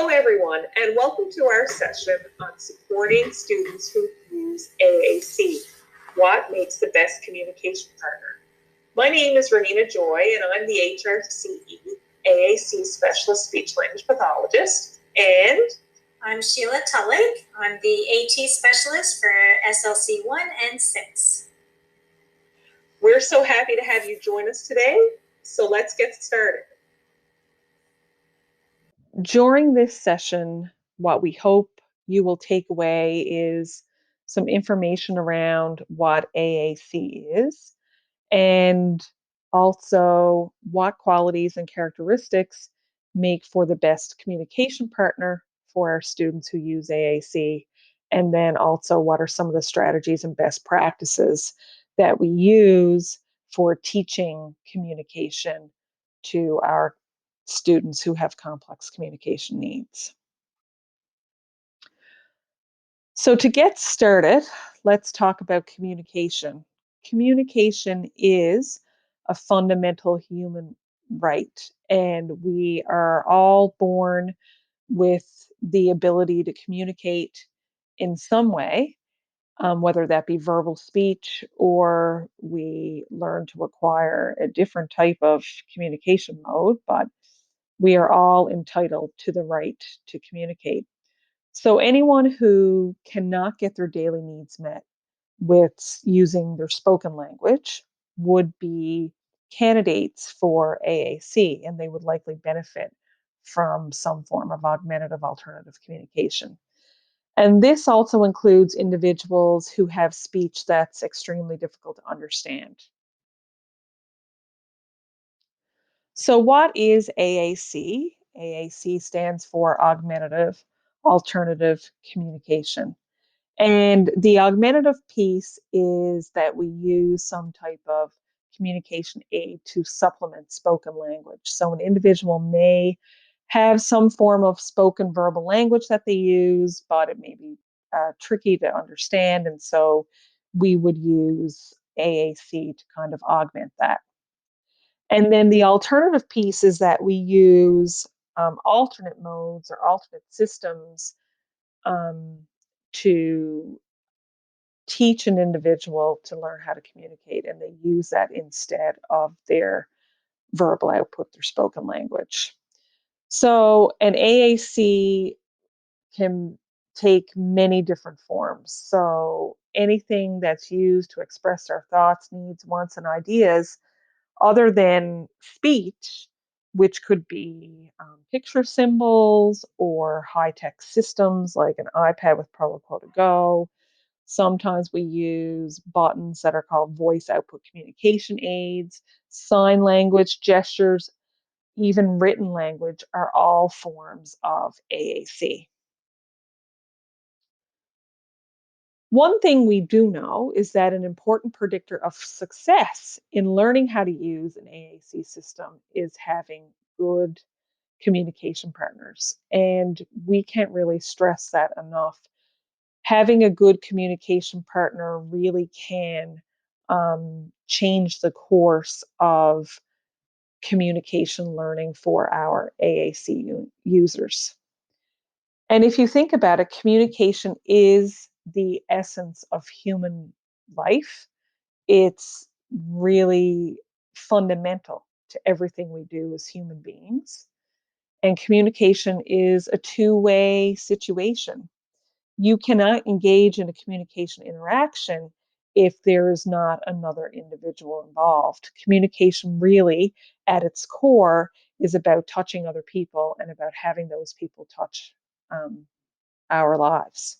Hello, everyone, and welcome to our session on supporting students who use AAC. What makes the best communication partner? My name is Renina Joy, and I'm the HRCE AAC Specialist Speech Language Pathologist. And I'm Sheila Tulloch. I'm the AT Specialist for SLC 1 and 6. We're so happy to have you join us today, so let's get started. During this session, what we hope you will take away is some information around what AAC is and also what qualities and characteristics make for the best communication partner for our students who use AAC, and then also what are some of the strategies and best practices that we use for teaching communication to our students who have complex communication needs. So to get started, let's talk about communication. Communication is a fundamental human right, and we are all born with the ability to communicate in some way, whether that be verbal speech or we learn to acquire a different type of communication mode, but we are all entitled to the right to communicate. So anyone who cannot get their daily needs met with using their spoken language would be candidates for AAC, and they would likely benefit from some form of augmentative alternative communication. And this also includes individuals who have speech that's extremely difficult to understand. So what is AAC? AAC stands for Augmentative Alternative Communication. And the augmentative piece is that we use some type of communication aid to supplement spoken language. So an individual may have some form of spoken verbal language that they use, but it may be tricky to understand. And so we would use AAC to kind of augment that. And then the alternative piece is that we use alternate modes or alternate systems to teach an individual to learn how to communicate, and they use that instead of their verbal output, their spoken language. So an AAC can take many different forms. So anything that's used to express our thoughts, needs, wants, and ideas other than speech, which could be picture symbols or high-tech systems like an iPad with Proquo to Go. Sometimes we use buttons that are called voice output communication aids, sign language, gestures, even written language are all forms of AAC. One thing we do know is that an important predictor of success in learning how to use an AAC system is having good communication partners. And we can't really stress that enough. Having a good communication partner really can change the course of communication learning for our AAC users. And if you think about it, communication is the essence of human life. It's really fundamental to everything we do as human beings. And communication is a two-way situation. You cannot engage in a communication interaction if there is not another individual involved. Communication really, at its core, is about touching other people and about having those people touch our lives.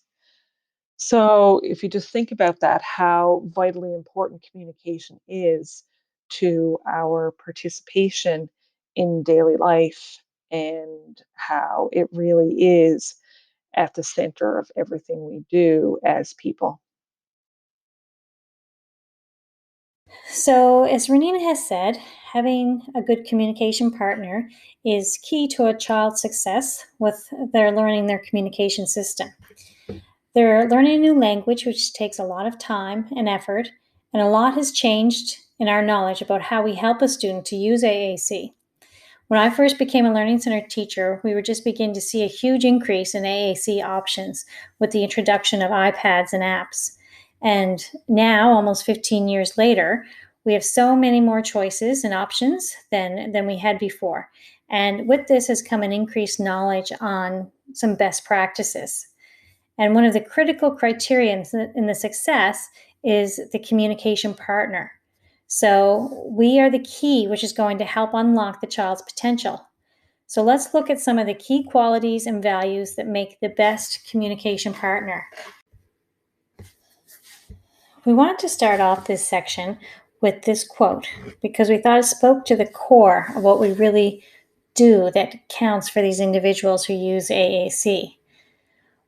So if you just think about that, how vitally important communication is to our participation in daily life and how it really is at the center of everything we do as people. So, as Renina has said, having a good communication partner is key to a child's success with their learning their communication system. They're learning a new language, which takes a lot of time and effort, and a lot has changed in our knowledge about how we help a student to use AAC. When I first became a Learning Center teacher, we were just beginning to see a huge increase in AAC options with the introduction of iPads and apps. And now, almost 15 years later, we have so many more choices and options than we had before. And with this has come an increased knowledge on some best practices. And one of the critical criteria in the success is the communication partner. So we are the key, which is going to help unlock the child's potential. So let's look at some of the key qualities and values that make the best communication partner. We wanted to start off this section with this quote because we thought it spoke to the core of what we really do that counts for these individuals who use AAC.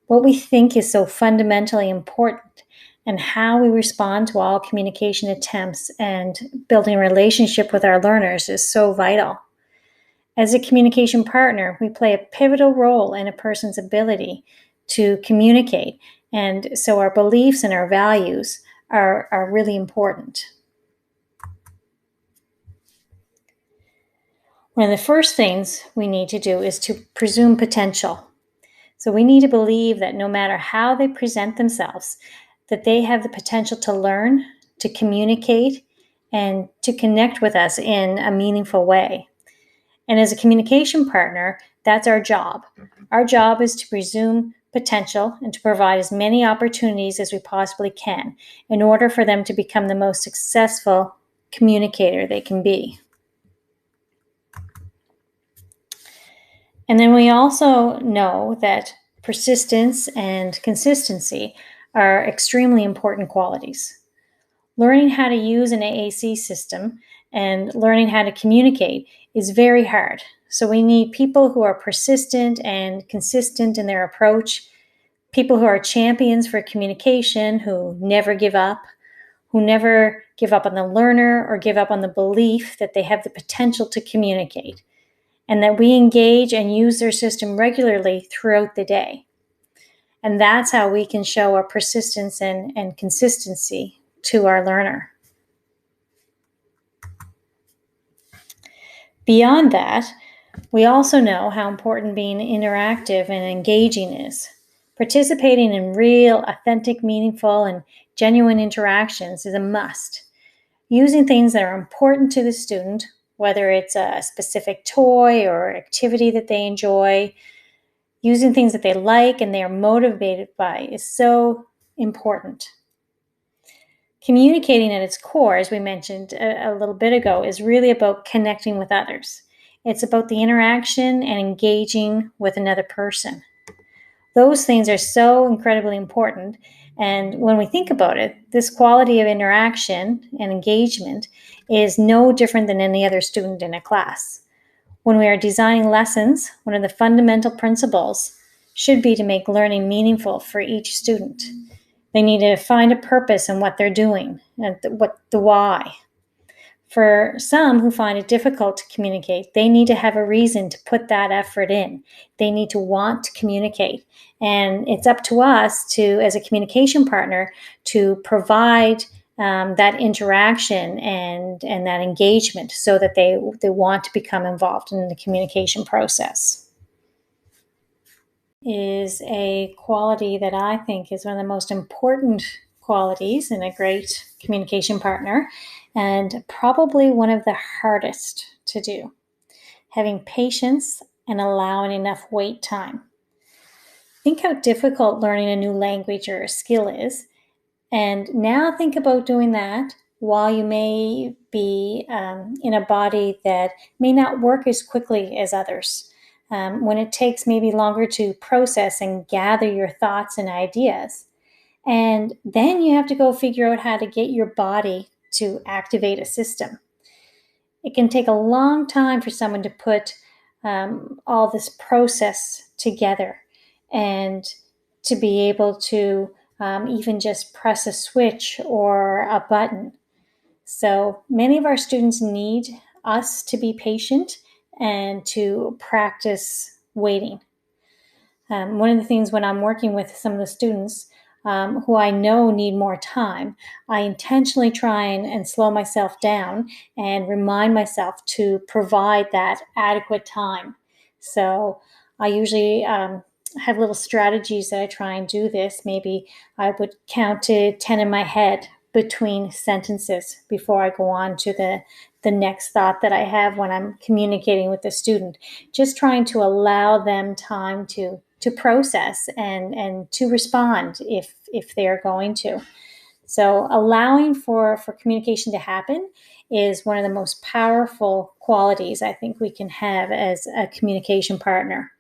What we think is so fundamentally important and how we respond to all communication attempts and building a relationship with our learners is so vital. As a communication partner, we play a pivotal role in a person's ability to communicate, and so our beliefs and our values are really important. One of the first things we need to do is to presume potential. So we need to believe that no matter how they present themselves, that they have the potential to learn, to communicate, and to connect with us in a meaningful way. And as a communication partner, that's our job. Our job is to presume potential and to provide as many opportunities as we possibly can in order for them to become the most successful communicator they can be. And then we also know that persistence and consistency are extremely important qualities. Learning how to use an AAC system and learning how to communicate is very hard. So we need people who are persistent and consistent in their approach, people who are champions for communication, who never give up on the learner or give up on the belief that they have the potential to communicate, and that we engage and use their system regularly throughout the day. And that's how we can show our persistence and consistency to our learner. Beyond that, we also know how important being interactive and engaging is. Participating in real, authentic, meaningful, and genuine interactions is a must. Using things that are important to the student, whether it's a specific toy or activity that they enjoy, using things that they like and they are motivated by is so important. Communicating at its core, as we mentioned a little bit ago, is really about connecting with others. It's about the interaction and engaging with another person. Those things are so incredibly important. And when we think about it, this quality of interaction and engagement is no different than any other student in a class. When we are designing lessons, one of the fundamental principles should be to make learning meaningful for each student. They need to find a purpose in what they're doing, and the why. For some who find it difficult to communicate, they need to have a reason to put that effort in. They need to want to communicate. And it's up to us to, as a communication partner, to provide that interaction and that engagement so that they want to become involved in the communication process. Is a quality that I think is one of the most important qualities in a great communication partner, and probably one of the hardest to do. Having patience and allowing enough wait time. Think how difficult learning a new language or a skill is, and now think about doing that while you may be in a body that may not work as quickly as others. When it takes maybe longer to process and gather your thoughts and ideas. And then you have to go figure out how to get your body to activate a system. It can take a long time for someone to put all this process together and to be able to even just press a switch or a button. So many of our students need us to be patient and to practice waiting. One of the things when I'm working with some of the students, who I know need more time, I intentionally try and slow myself down and remind myself to provide that adequate time. So I usually have little strategies that I try and do this. Maybe I would count to 10 in my head between sentences before I go on to the next thought that I have when I'm communicating with the student. Just trying to allow them time to process and to respond if they're going to. So allowing for communication to happen is one of the most powerful qualities I think we can have as a communication partner.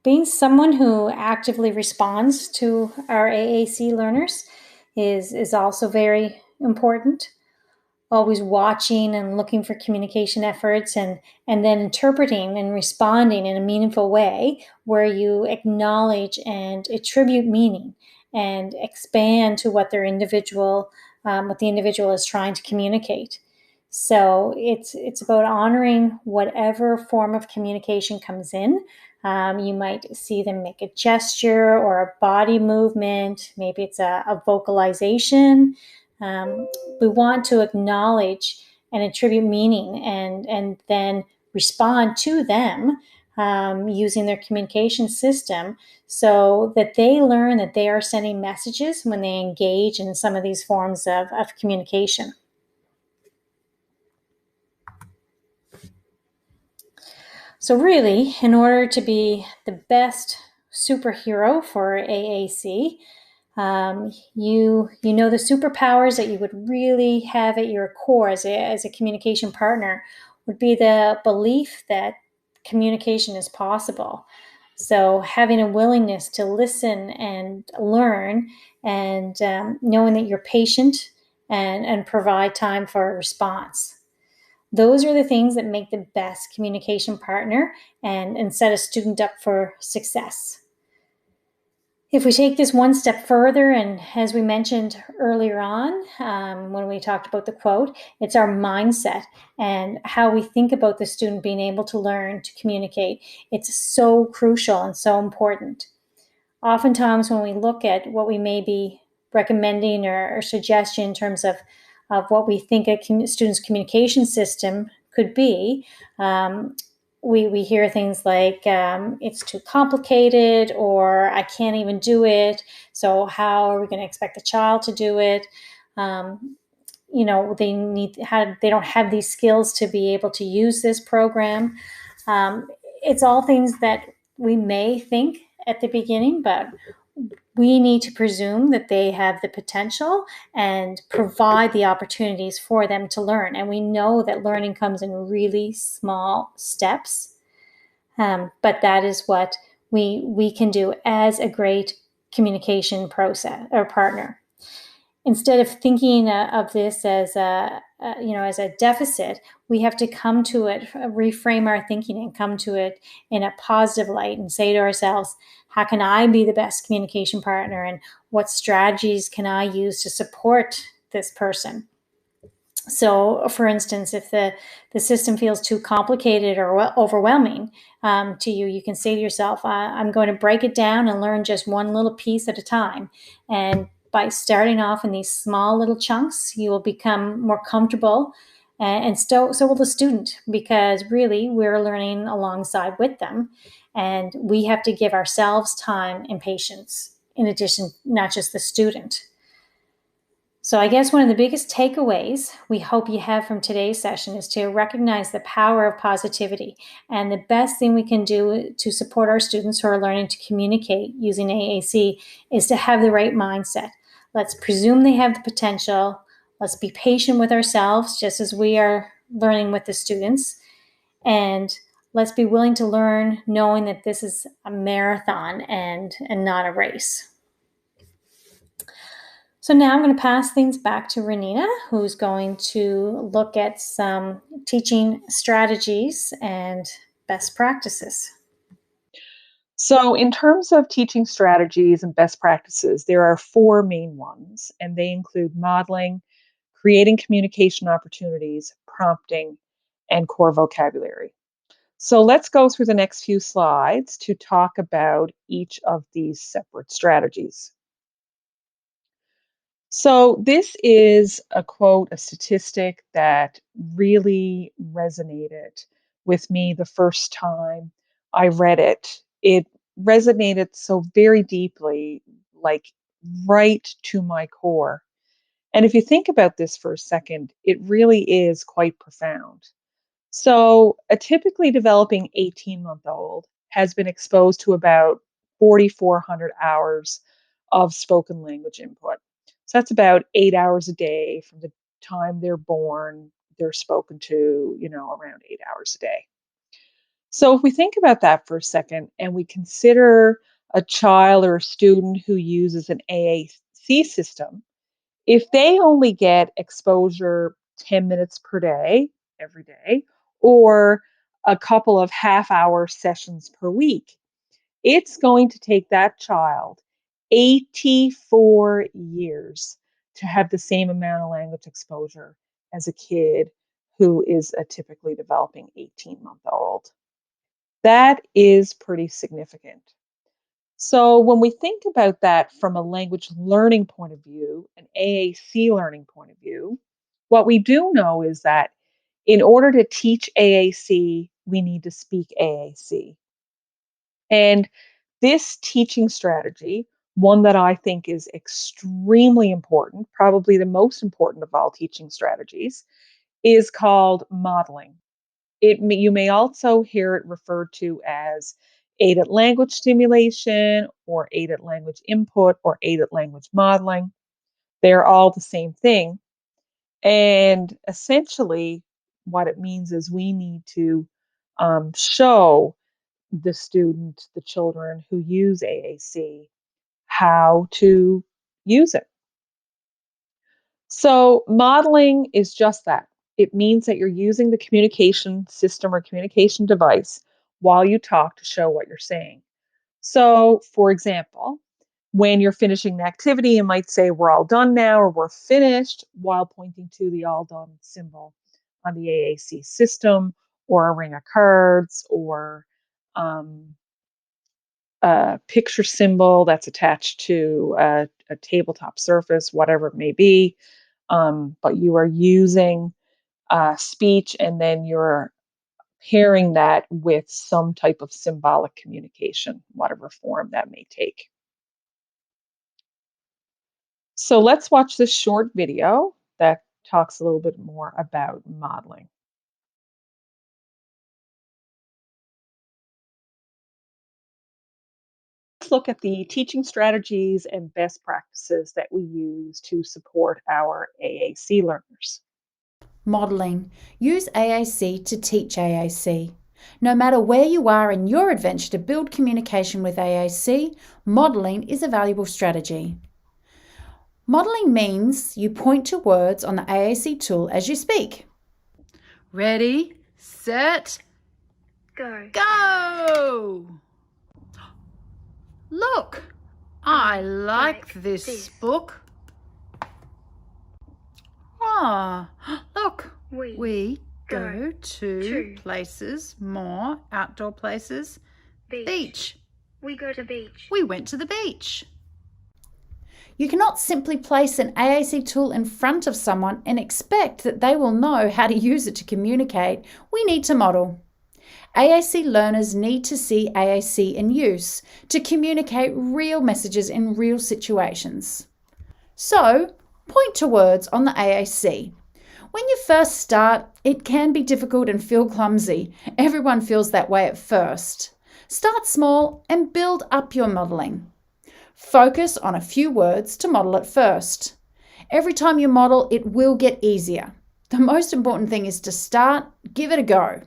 Being someone who actively responds to our AAC learners is also very important. Always watching and looking for communication efforts and then interpreting and responding in a meaningful way where you acknowledge and attribute meaning and expand to what the individual is trying to communicate. So it's about honoring whatever form of communication comes in. You might see them make a gesture or a body movement. Maybe it's a vocalization. We want to acknowledge and attribute meaning and then respond to them using their communication system so that they learn that they are sending messages when they engage in some of these forms of communication. So, really, in order to be the best superhero for AAC, you know the superpowers that you would really have at your core as a communication partner would be the belief that communication is possible. So having a willingness to listen and learn, and knowing that you're patient and provide time for a response. Those are the things that make the best communication partner and set a student up for success. If we take this one step further, and as we mentioned earlier on when we talked about the quote, it's our mindset and how we think about the student being able to learn to communicate. It's so crucial and so important. Oftentimes when we look at what we may be recommending or suggestion in terms of what we think a student's communication system could be, we hear things like it's too complicated, or I can't even do it, so how are we going to expect the child to do it? They don't have these skills to be able to use this program. It's all things that we may think at the beginning, but we need to presume that they have the potential and provide the opportunities for them to learn. And we know that learning comes in really small steps, but that is what we can do as a great communication process or partner. Instead of thinking of this as as a deficit, we have to come to it, reframe our thinking, and come to it in a positive light, and say to ourselves, "How can I be the best communication partner, and what strategies can I use to support this person?" So, for instance, if the system feels too complicated or overwhelming to you, you can say to yourself, I'm going to break it down and learn just one little piece at a time. And by starting off in these small little chunks, you will become more comfortable. And so will the student, because really we're learning alongside with them. And we have to give ourselves time and patience, in addition, not just the student. So I guess one of the biggest takeaways we hope you have from today's session is to recognize the power of positivity. And the best thing we can do to support our students who are learning to communicate using AAC is to have the right mindset. Let's presume they have the potential. Let's be patient with ourselves, just as we are learning with the students. And let's be willing to learn, knowing that this is a marathon and not a race. So now I'm going to pass things back to Renina, who's going to look at some teaching strategies and best practices. So, in terms of teaching strategies and best practices, there are four main ones, and they include modeling, creating communication opportunities, prompting, and core vocabulary. So let's go through the next few slides to talk about each of these separate strategies. So, this is a quote, a statistic that really resonated with me the first time I read it. It resonated so very deeply, like right to my core. And if you think about this for a second, it really is quite profound. So, a typically developing 18-month-old has been exposed to about 4,400 hours of spoken language input. So, that's about 8 hours a day from the time they're born, they're spoken to, around 8 hours a day. So, if we think about that for a second and we consider a child or a student who uses an AAC system, if they only get exposure 10 minutes per day, every day, or a couple of half-hour sessions per week, it's going to take that child 84 years to have the same amount of language exposure as a kid who is a typically developing 18-month-old. That is pretty significant. So when we think about that from a language learning point of view, an AAC learning point of view, what we do know is that in order to teach AAC, we need to speak AAC. And this teaching strategy, one that I think is extremely important, probably the most important of all teaching strategies, is called modeling. You may also hear it referred to as aided language stimulation or aided language input or aided language modeling. They're all the same thing. And essentially, what it means is we need to show the student, the children who use AAC, how to use it. So, modeling is just that. It means that you're using the communication system or communication device while you talk to show what you're saying. So, for example, when you're finishing an activity, you might say, "We're all done now," or "We're finished," while pointing to the all done symbol on the AAC system, or a ring of cards, or um, a picture symbol that's attached to a tabletop surface, whatever it may be. But you are using speech and then you're pairing that with some type of symbolic communication, whatever form that may take. So let's watch this short video that talks a little bit more about modeling. Let's look at the teaching strategies and best practices that we use to support our AAC learners. Modelling. Use AAC to teach AAC. No matter where you are in your adventure to build communication with AAC, modelling is a valuable strategy. Modelling means you point to words on the AAC tool as you speak. Ready, set, Go. go! Look, I like this book. Ah, look, we go to places, more outdoor places. Beach. We go to beach. We went to the beach. You cannot simply place an AAC tool in front of someone and expect that they will know how to use it to communicate. We need to model. AAC learners need to see AAC in use to communicate real messages in real situations. So, point to words on the AAC. When you first start, it can be difficult and feel clumsy. Everyone feels that way at first. Start small and build up your modelling. Focus on a few words to model at first. Every time you model, it will get easier. The most important thing is to start, give it a go.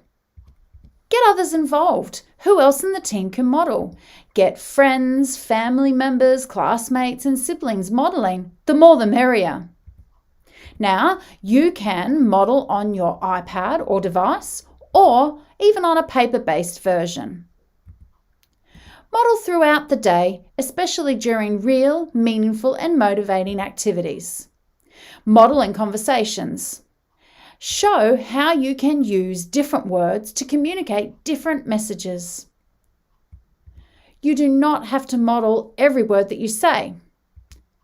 Get others involved. Who else in the team can model? Get friends, family members, classmates, and siblings modeling. The more the merrier. Now, you can model on your iPad or device, or even on a paper-based version. Model throughout the day, especially during real, meaningful, and motivating activities. Model in conversations. Show how you can use different words to communicate different messages. You do not have to model every word that you say.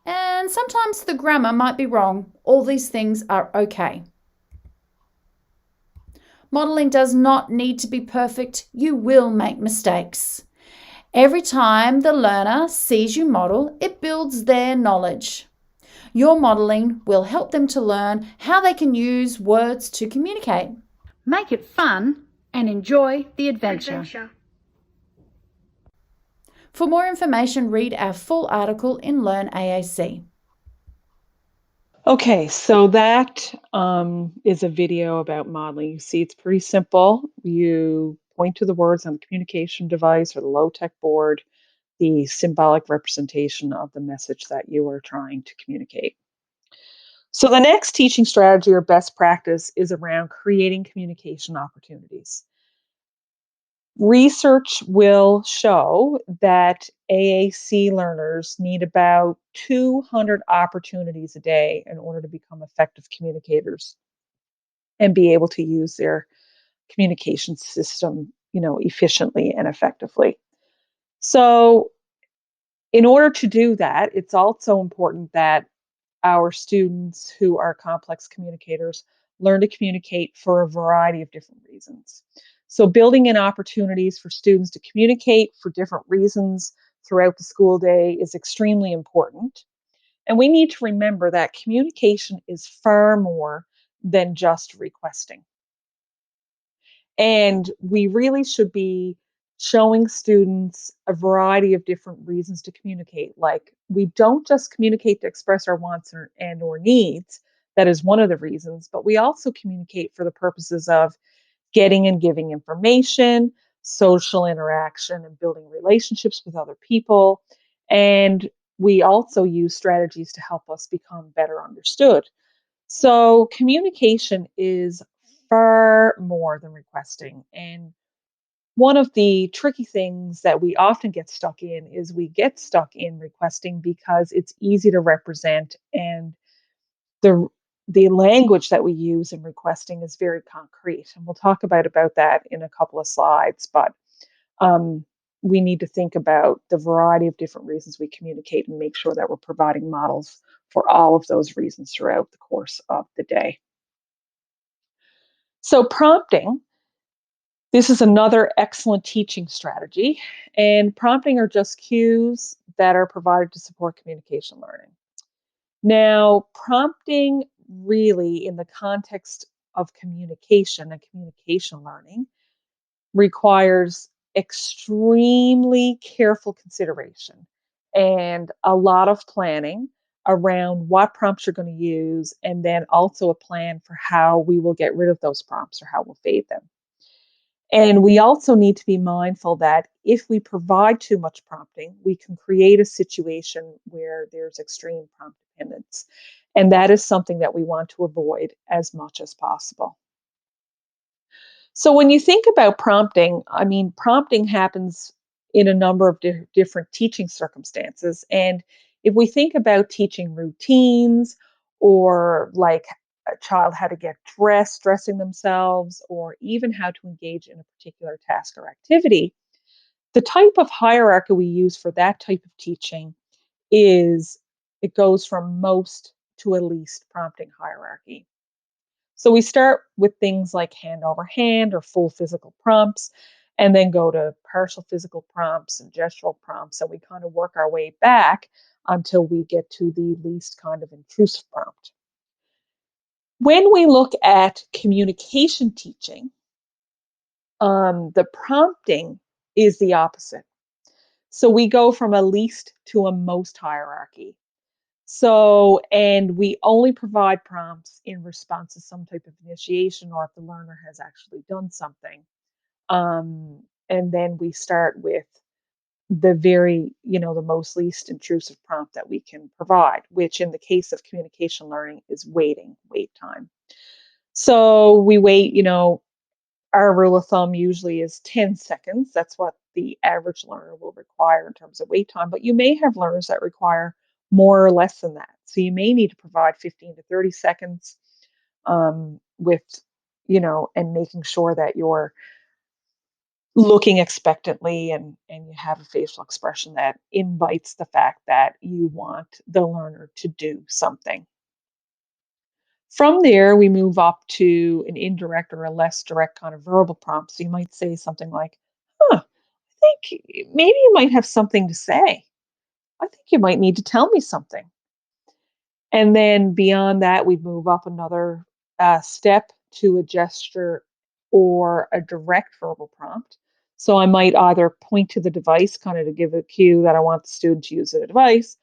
And sometimes the grammar might be wrong. All these things are okay. Modeling does not need to be perfect. You will make mistakes. Every time the learner sees you model, it builds their knowledge. Your modeling will help them to learn how they can use words to communicate. Make it fun and enjoy the adventure. For more information, read our full article in Learn AAC. Okay, so that is a video about modeling. You see, it's pretty simple. You point to the words on the communication device or the low-tech board, the symbolic representation of the message that you are trying to communicate. So the next teaching strategy or best practice is around creating communication opportunities. Research will show that AAC learners need about 200 opportunities a day in order to become effective communicators and be able to use their communication system, efficiently and effectively. So, in order to do that, it's also important that our students who are complex communicators learn to communicate for a variety of different reasons. So, building in opportunities for students to communicate for different reasons throughout the school day is extremely important. And we need to remember that communication is far more than just requesting. And we really should be showing students a variety of different reasons to communicate. Like, we don't just communicate to express our wants or needs. That is one of the reasons, but we also communicate for the purposes of getting and giving information, social interaction, and building relationships with other people. And we also use strategies to help us become better understood. So communication is far more than requesting. And one of the tricky things that we often get stuck in is we get stuck in requesting because it's easy to represent, and the the language that we use in requesting is very concrete. And we'll talk about that in a couple of slides, but um, we need to think about the variety of different reasons we communicate and make sure that we're providing models for all of those reasons throughout the course of the day. So prompting, this is another excellent teaching strategy. And prompting are just cues that are provided to support communication learning. Now, prompting really in the context of communication and communication learning requires extremely careful consideration and a lot of planning around what prompts you're going to use, and then also a plan for how we will get rid of those prompts or how we'll fade them. And we also need to be mindful that if we provide too much prompting, we can create a situation where there's extreme prompt dependence. And that is something that we want to avoid as much as possible. So when you think about prompting, I mean, prompting happens in a number of different teaching circumstances. And if we think about teaching routines, or like a child how to get dressed, dressing themselves, or even how to engage in a particular task or activity, the type of hierarchy we use for that type of teaching is it goes from most to a least prompting hierarchy. So we start with things like hand over hand or full physical prompts, and then go to partial physical prompts and gestural prompts. And we kind of work our way back until we get to the least kind of intrusive prompt. When we look at communication teaching, the prompting is the opposite. So we go from a least to a most hierarchy. So, and we only provide prompts in response to some type of initiation or if the learner has actually done something. And then we start with the most least intrusive prompt that we can provide, which in the case of communication learning is wait time. So we wait, our rule of thumb usually is 10 seconds. That's what the average learner will require in terms of wait time. But you may have learners that require more or less than that. So you may need to provide 15 to 30 seconds. with, and making sure that you're looking expectantly and you have a facial expression that invites the fact that you want the learner to do something. From there, we move up to an indirect or a less direct kind of verbal prompt. So you might say something like, huh, I think maybe you might have something to say. I think you might need to tell me something. And then beyond that, we move up another step to a gesture or a direct verbal prompt. So I might either point to the device, kind of to give a cue that I want the student to use the device,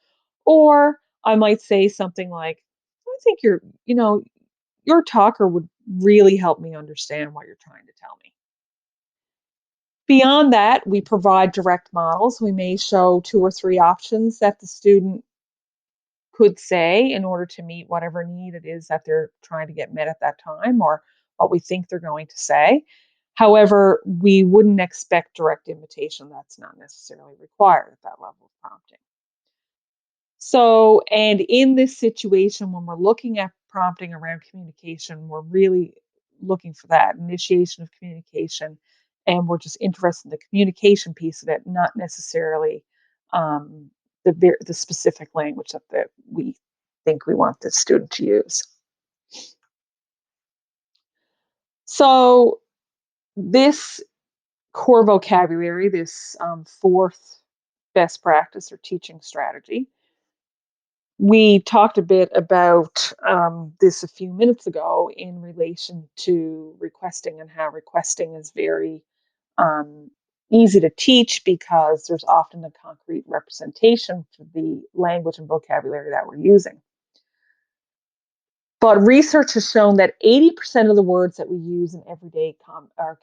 or I might say something like, I think your talker would really help me understand what you're trying to tell me. Beyond that, we provide direct models. We may show 2 or 3 options that the student could say in order to meet whatever need it is that they're trying to get met at that time or what we think they're going to say. However, we wouldn't expect direct imitation. That's not necessarily required at that level of prompting. So, and in this situation, when we're looking at prompting around communication, we're really looking for that initiation of communication, and we're just interested in the communication piece of it, not necessarily um, the specific language that we think we want the student to use. So, this core vocabulary, this fourth best practice or teaching strategy, we talked a bit about this a few minutes ago in relation to requesting and how requesting is very um, easy to teach because there's often a concrete representation for the language and vocabulary that we're using. But research has shown that 80% of the words that we use in everyday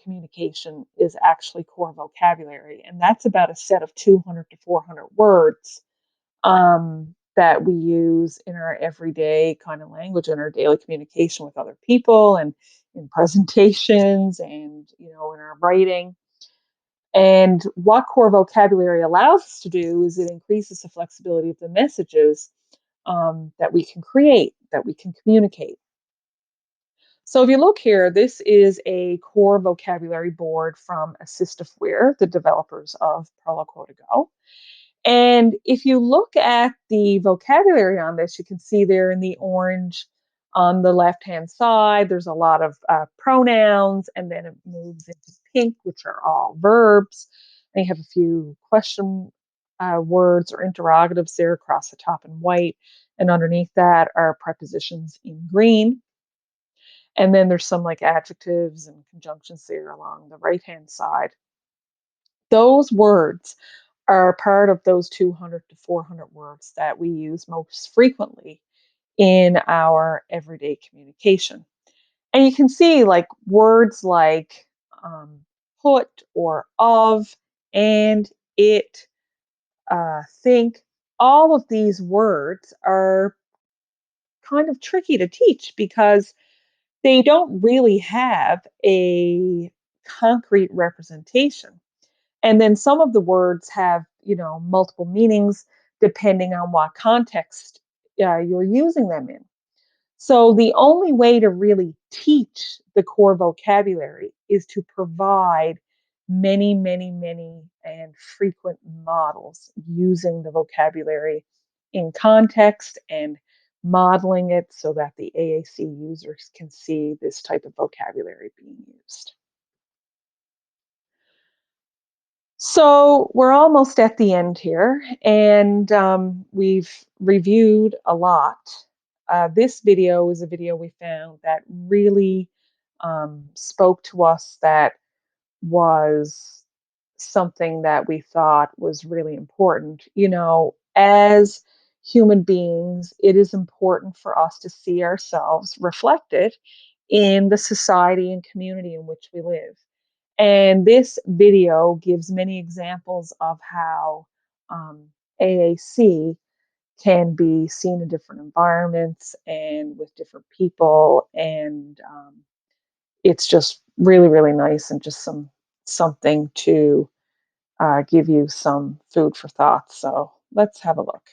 communication is actually core vocabulary, and that's about a set of 200 to 400 words that we use in our everyday kind of language in our daily communication with other people and in presentations and in our writing. And what core vocabulary allows us to do is it increases the flexibility of the messages that we can create, that we can communicate. So if you look here, this is a core vocabulary board from Assistifware, the developers of Proloquo Go. And if you look at the vocabulary on this, you can see there in the orange on the left-hand side, there's a lot of pronouns, and then it moves into pink, which are all verbs. And you have a few question words or interrogatives there across the top in white. And underneath that are prepositions in green. And then there's some like adjectives and conjunctions there along the right-hand side. Those words are part of those 200 to 400 words that we use most frequently in our everyday communication. And you can see like words like put or of, and, it, think, all of these words are kind of tricky to teach because they don't really have a concrete representation. And then some of the words have, multiple meanings depending on what context you're using them in. So the only way to really teach the core vocabulary is to provide many, many, many and frequent models using the vocabulary in context and modeling it so that the AAC users can see this type of vocabulary being used. So we're almost at the end here, and we've reviewed a lot. This video is a video we found that really spoke to us, that was something that we thought was really important. As human beings, it is important for us to see ourselves reflected in the society and community in which we live. And this video gives many examples of how AAC can be seen in different environments and with different people. And it's just really, really nice and just something to give you some food for thought. So let's have a look.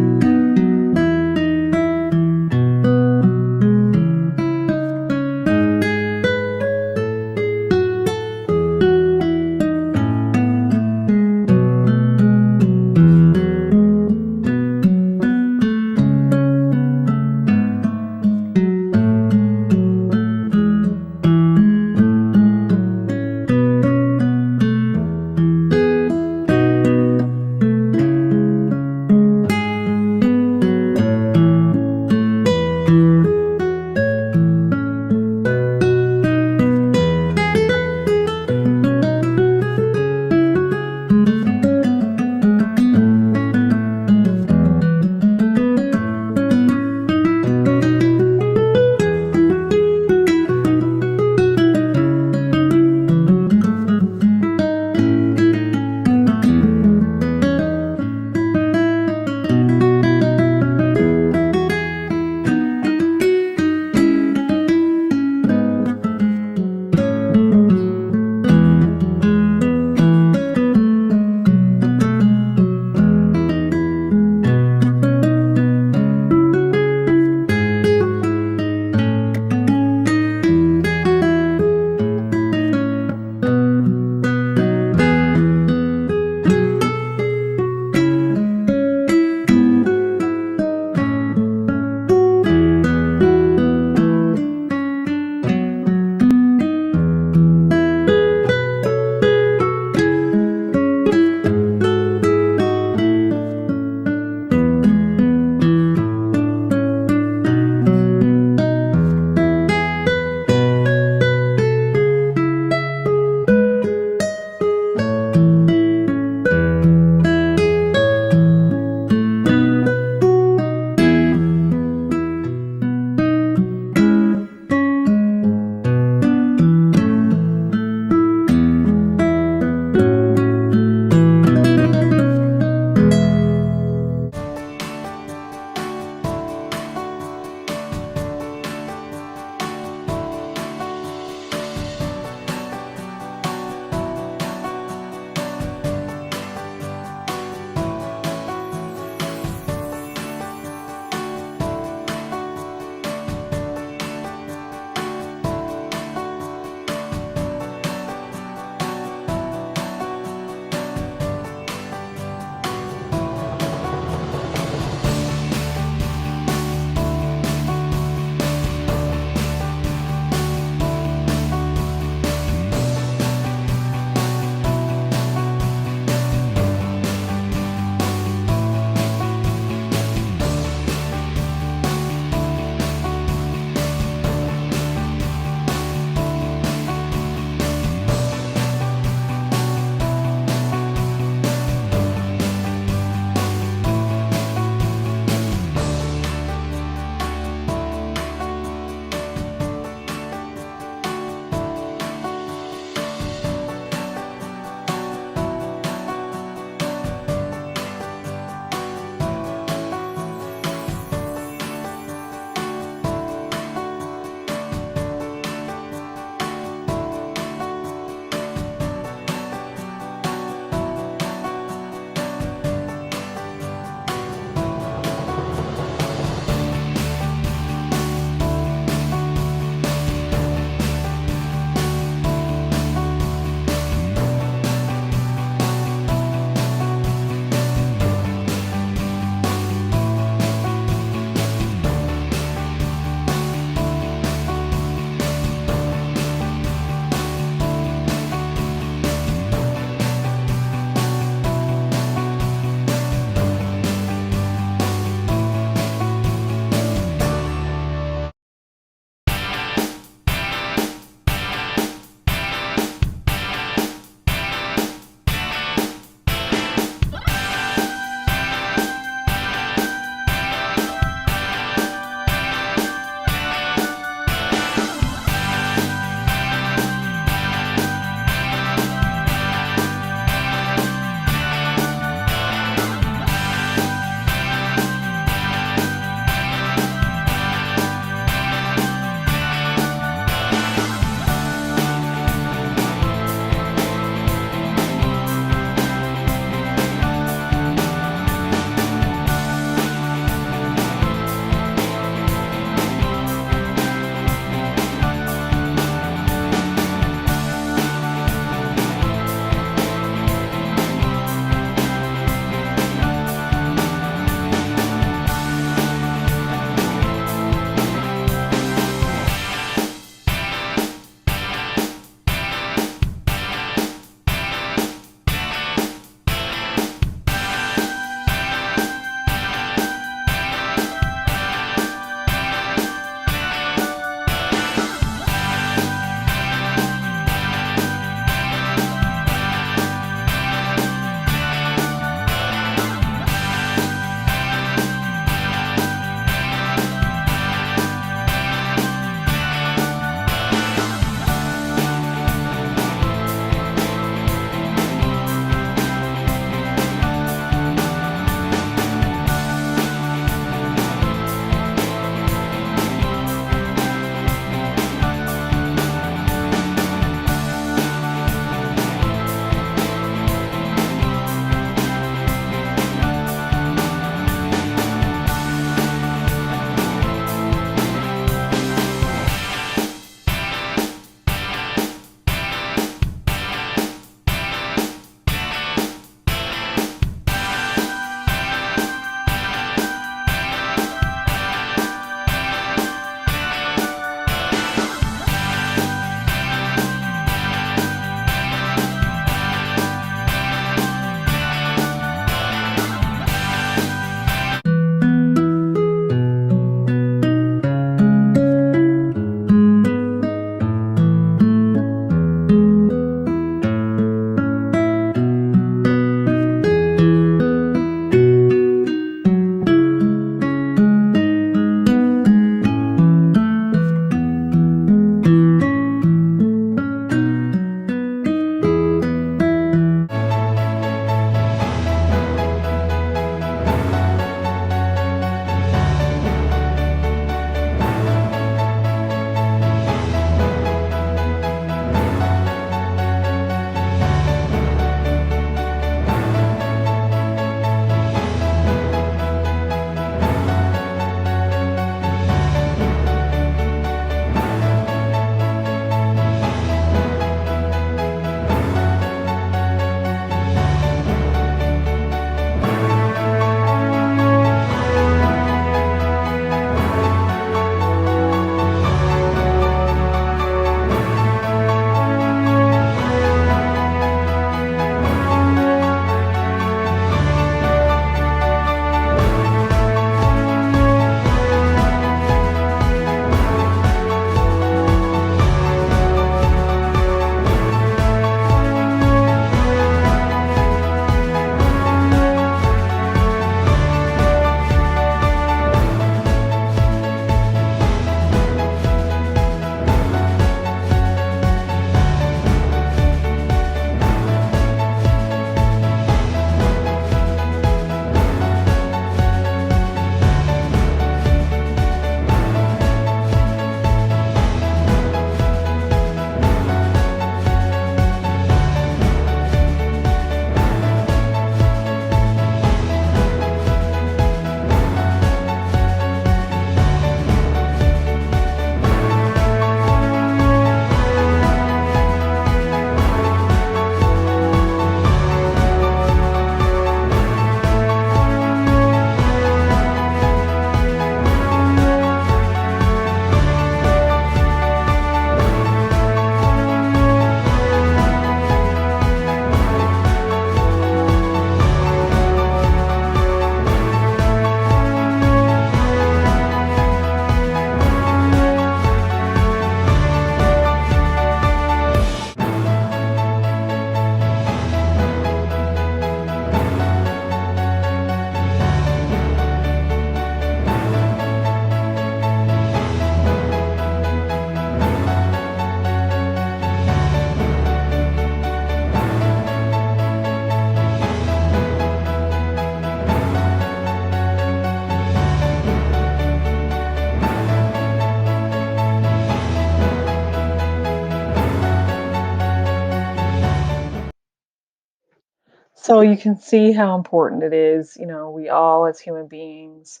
So you can see how important it is. We all as human beings,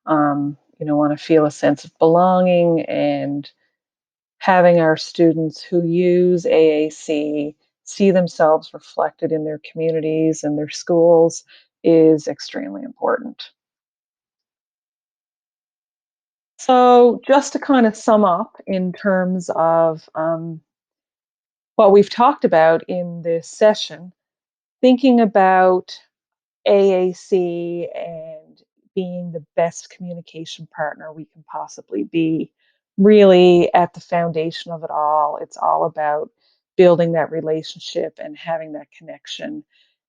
want to feel a sense of belonging, and having our students who use AAC see themselves reflected in their communities and their schools is extremely important. So, just to kind of sum up in terms of what we've talked about in this session, thinking about AAC and being the best communication partner we can possibly be. Really, at the foundation of it all, it's all about building that relationship and having that connection.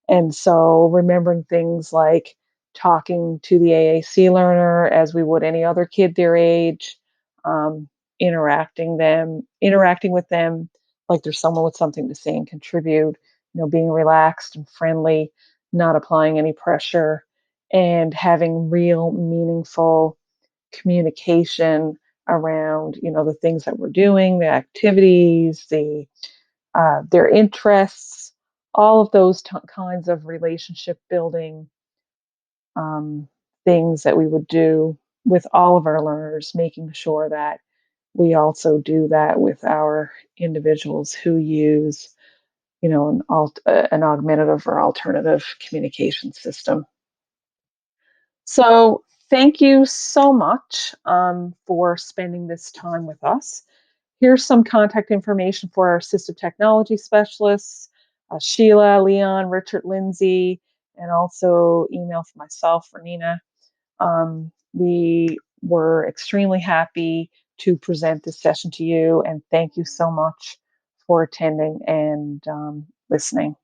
And so, remembering things like talking to the AAC learner as we would any other kid their age, um, interacting with them like there's someone with something to say and contribute. Being relaxed and friendly, not applying any pressure, and having real meaningful communication around the things that we're doing, the activities, their interests, all of those kinds of relationship building um, things that we would do with all of our learners, making sure that we also do that with our individuals who use an augmentative or alternative communication system. So thank you so much for spending this time with us. Here's some contact information for our assistive technology specialists, Sheila, Leon, Richard, Lindsay, and also email for myself, Renina. We were extremely happy to present this session to you, and thank you so much for attending and listening.